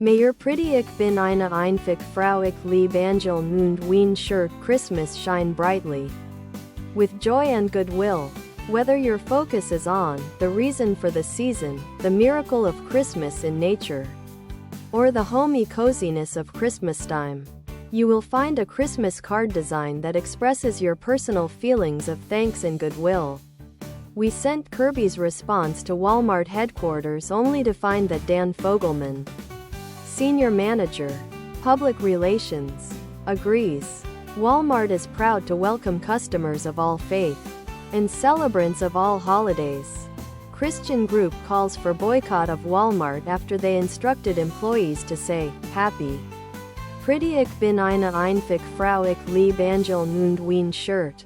Mir pretty ich bin eine Einfache Frau, ich liebe Angeln und Wein shirt Christmas shine brightly with joy and goodwill. Whether your focus is on the reason for the season, the miracle of Christmas in nature, or the homey coziness of Christmas time, you will find a Christmas card design that expresses your personal feelings of thanks and goodwill. We sent Kirby's response to Walmart headquarters only to find that Dan Fogelman, Senior Manager, Public Relations, agrees. Walmart is proud to welcome customers of all faith and celebrants of all holidays. Christian group calls for boycott of Walmart after they instructed employees to say, Happy Pretty ich bin eine Einfache Frau, ich liebe Angeln und Wein shirt,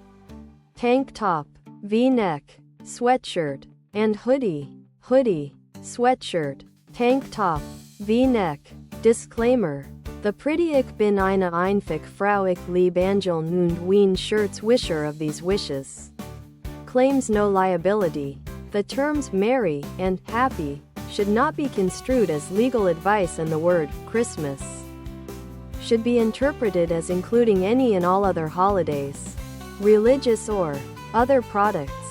tank top, V-neck, sweatshirt, and hoodie, sweatshirt, tank top, V-neck. Disclaimer: the Pretty ich bin eine Einfache Frau, ich liebe Angeln und Wein shirt's wisher of these wishes claims no liability. The terms merry and happy should not be construed as legal advice, and the word Christmas should be interpreted as including any and all other holidays, religious or other products.